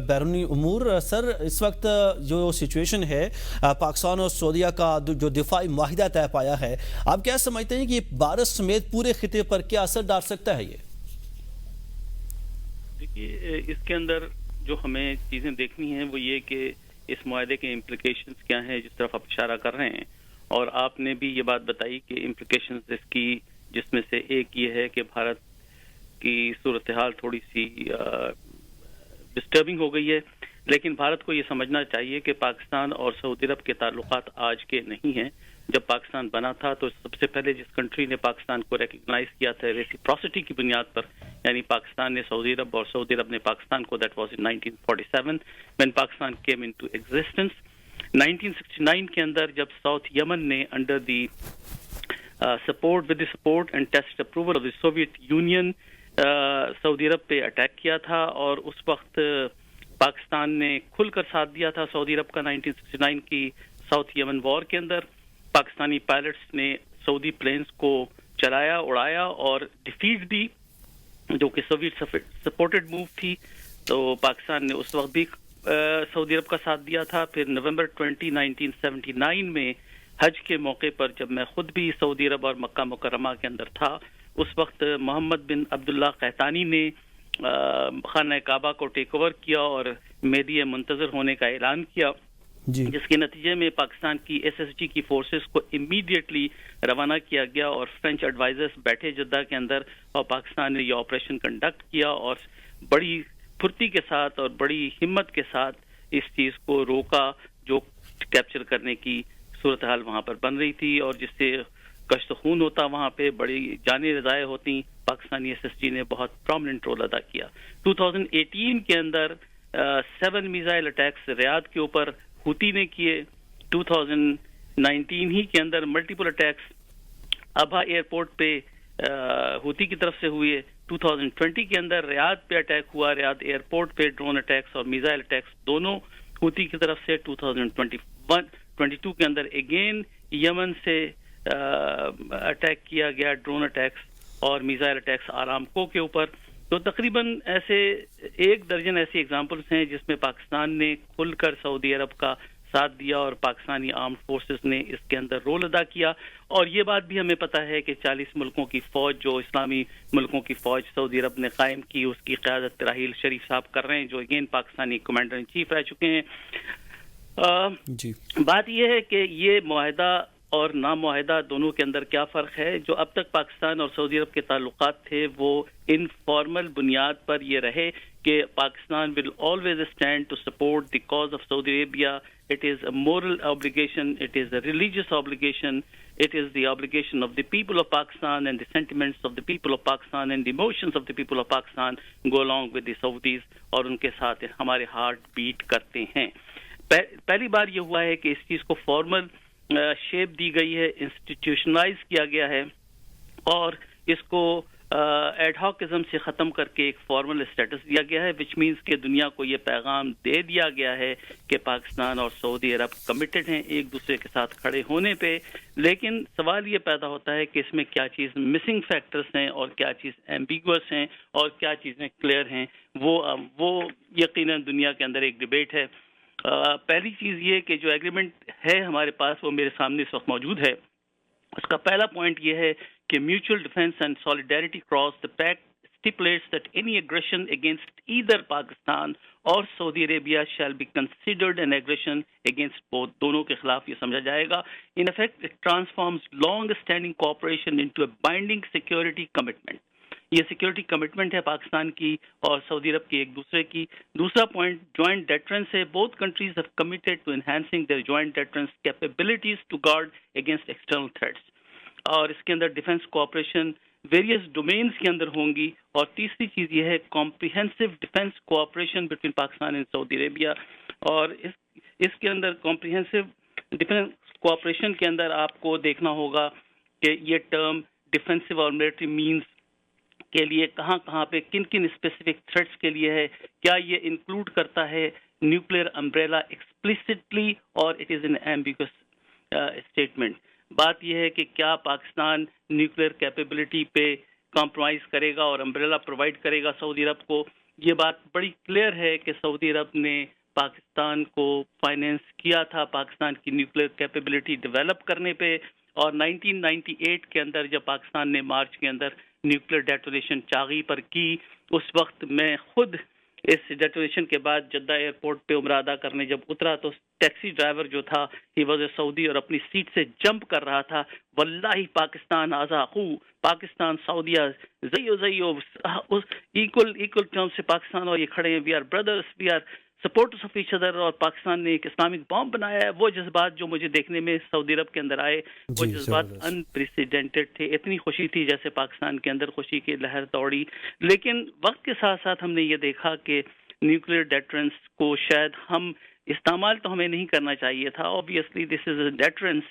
بیرونی امور سر، اس وقت جو سچویشن ہے پاکستان اور سعودیہ کا جو دفاعی معاہدہ طے پایا ہے، آپ کیا سمجھتے ہیں کہ بھارت سمیت پورے خطے پر کیا اثر ڈال سکتا ہے؟ یہ دیکھیے، اس کے اندر جو ہمیں چیزیں دیکھنی ہیں وہ یہ کہ اس معاہدے کے امپلیکیشنز کیا ہیں، جس طرف آپ اشارہ کر رہے ہیں، اور آپ نے بھی یہ بات بتائی کہ امپلیکیشنز اس کی، جس میں سے ایک یہ ہے کہ بھارت کی صورتحال تھوڑی سی ڈسٹربنگ ہو گئی ہے، لیکن بھارت کو یہ سمجھنا چاہیے کہ پاکستان اور سعودی عرب کے تعلقات آج کے نہیں ہیں۔ جب پاکستان بنا تھا تو سب سے پہلے جس کنٹری نے پاکستان کو ریکگنائز کیا تھا ریسیپروسٹی کی بنیاد پر، یعنی پاکستان نے سعودی عرب اور سعودی عرب نے پاکستان کو، that was in 1947 when Pakistan came into existence۔ 1969 کے اندر جب ساؤتھ یمن نے under the support and tacit approval of the Soviet Union سعودی عرب پہ اٹیک کیا تھا، اور اس وقت پاکستان نے کھل کر ساتھ دیا تھا سعودی عرب کا 1969 کی ساؤتھ یمن وار کے اندر۔ پاکستانی پائلٹس نے سعودی پلینز کو چلایا، اڑایا اور ڈیفیٹ دی، جو کہ سوویت سپورٹڈ موو تھی۔ تو پاکستان نے اس وقت بھی سعودی عرب کا ساتھ دیا تھا۔ پھر نومبر 20 1979 میں حج کے موقع پر جب میں خود بھی سعودی عرب اور مکہ مکرمہ کے اندر تھا، اس وقت محمد بن عبداللہ قحطانی نے خانہ کعبہ کو ٹیک اوور کیا اور مہدی منتظر ہونے کا اعلان کیا، جس کے نتیجے میں پاکستان کی ایس ایس جی کی فورسز کو امیڈیٹلی روانہ کیا گیا، اور فرینچ ایڈوائزرز بیٹھے جدہ کے اندر، اور پاکستان نے یہ آپریشن کنڈکٹ کیا اور بڑی پھرتی کے ساتھ اور بڑی ہمت کے ساتھ اس چیز کو روکا جو کیپچر کرنے کی صورتحال وہاں پر بن رہی تھی، اور جس سے کشت خون ہوتا، وہاں پہ بڑی جانیں ضائع ہوتی۔ پاکستانی ایس ایس جی نے بہت پرومیننٹ رول ادا کیا۔ 2018 کے اندر 7 میزائل اٹیکس ریاض کے اوپر ہوتی نے کیے۔ 2019 ہی کے اندر ملٹیپل اٹیکس ابہا ایئرپورٹ پہ ہوتی کی طرف سے ہوئے۔ 2020 کے اندر ریاض پہ اٹیک ہوا، ریاض ایئرپورٹ پہ ڈرون اٹیکس اور میزائل اٹیکس دونوں ہوتی کی طرف سے۔ 2022 کے اندر اگین یمن سے اٹیک کیا گیا، ڈرون اٹیکس اور میزائل اٹیکس آرامکو کے اوپر۔ تو تقریباً ایسے 1 درجن ایسی ایگزامپلس ہیں جس میں پاکستان نے کھل کر سعودی عرب کا ساتھ دیا اور پاکستانی آرمڈ فورسز نے اس کے اندر رول ادا کیا۔ اور یہ بات بھی ہمیں پتہ ہے کہ 40 ملکوں کی فوج، جو اسلامی ملکوں کی فوج سعودی عرب نے قائم کی، اس کی قیادت راحیل شریف صاحب کر رہے ہیں، جو again Pakistani commander in chief رہ چکے ہیں۔ بات یہ ہے کہ یہ معاہدہ اور نامعاہدہ دونوں کے اندر کیا فرق ہے۔ جو اب تک پاکستان اور سعودی عرب کے تعلقات تھے وہ انفارمل بنیاد پر یہ رہے کہ Pakistan will always stand to support the cause of Saudi Arabia. It is a moral obligation, it is a religious obligation, it is the obligation of the people of Pakistan, and the sentiments of the people of Pakistan and the emotions of the people of Pakistan go along with the Saudis، اور ان کے ساتھ ہمارے heart beat کرتے ہیں۔ پہلی بار یہ ہوا ہے کہ اس چیز کو فارمل شیپ دی گئی ہے، انسٹیٹیوشنلائز کیا گیا ہے، اور اس کو ایڈ ہاکزم سے ختم کر کے ایک فارمل اسٹیٹس دیا گیا ہے، وچ مینس کہ دنیا کو یہ پیغام دے دیا گیا ہے کہ پاکستان اور سعودی عرب کمیٹڈ ہیں ایک دوسرے کے ساتھ کھڑے ہونے پہ۔ لیکن سوال یہ پیدا ہوتا ہے کہ اس میں کیا چیز مسنگ فیکٹرز ہیں اور کیا چیز ایمبیگوس ہیں اور کیا چیزیں کلیئر ہیں، وہ یقیناً دنیا کے اندر ایک ڈیبیٹ ہے۔ پہلی چیز یہ کہ جو ایگریمنٹ ہے ہمارے پاس، وہ میرے سامنے اس وقت موجود ہے۔ اس کا پہلا پوائنٹ یہ ہے کہ mutual defence and solidarity across the packet stipulates that any aggression against either Pakistan or Saudi Arabia shall be considered an aggression against both۔ دونوں کے خلاف یہ سمجھا جائے گا۔ In effect, it transforms long-standing cooperation into a binding security commitment۔ یہ security commitment ہے پاکستان کی اور سعودی عرب کی ایک دوسرے کی۔ دوسرا پوائنٹ جوائنٹ ڈیٹرنس ہے۔ Both countries have committed to enhancing their joint deterrence capabilities to guard against external threats, اور اس کے اندر ڈیفنس کوآپریشن ویریس ڈومینز کے اندر ہوں گی۔ اور تیسری چیز یہ ہے comprehensive defence cooperation between Pakistan and Saudi Arabia, اور اس کے اندر کمپریہنسو ڈیفنس کوآپریشن کے اندر آپ کو دیکھنا ہوگا کہ یہ ٹرم ڈیفنسو اور ملٹری مینز کے لیے کہاں کہاں پہ کن کن اسپیسیفک تھریٹس کے لیے ہے، کیا یہ انکلوڈ کرتا ہے نیوکلیئر امبریلا ایکسپلیسٹلی اور it is an ambiguous statement. بات یہ ہے کہ کیا پاکستان نیوکلیئر کیپیبلٹی پہ کمپرومائز کرے گا اور امبریلا پرووائڈ کرے گا سعودی عرب کو، یہ بات بڑی کلیئر ہے کہ سعودی عرب نے پاکستان کو فائنینس کیا تھا پاکستان کی نیوکلیر کیپیبلٹی ڈیولپ کرنے پہ، اور 1998 کے اندر جب پاکستان نے مارچ کے اندر نیوکلیر ڈیٹونیشن چاغی پر کی، اس وقت میں خود اس ڈیٹونیشن کے بعد جدہ ایئرپورٹ پہ عمرہ ادا کرنے جب اترا تو ٹیکسی ڈرائیور جو تھا ہی واز اے سعودی اور اپنی سیٹ سے جمپ کر رہا تھا، واللہ پاکستان آزاقو، پاکستان سعودیہ زیو ایکول ٹرم سے پاکستان اور یہ کھڑے ہیں، we are brothers, we are supporters of each other, اور پاکستان نے ایک اسلامک بام بنایا ہے۔ وہ جذبات جو مجھے دیکھنے میں سعودی عرب کے اندر آئے وہ جی جذبات زبردست. انپریسیڈنٹڈ تھے، اتنی خوشی تھی جیسے پاکستان کے اندر خوشی کی لہر دوڑی۔ لیکن وقت کے ساتھ ساتھ ہم نے یہ دیکھا کہ نیوکلیر ڈیٹرنس کو شاید ہم استعمال تو ہمیں نہیں کرنا چاہیے تھا، obviously this is a deterrence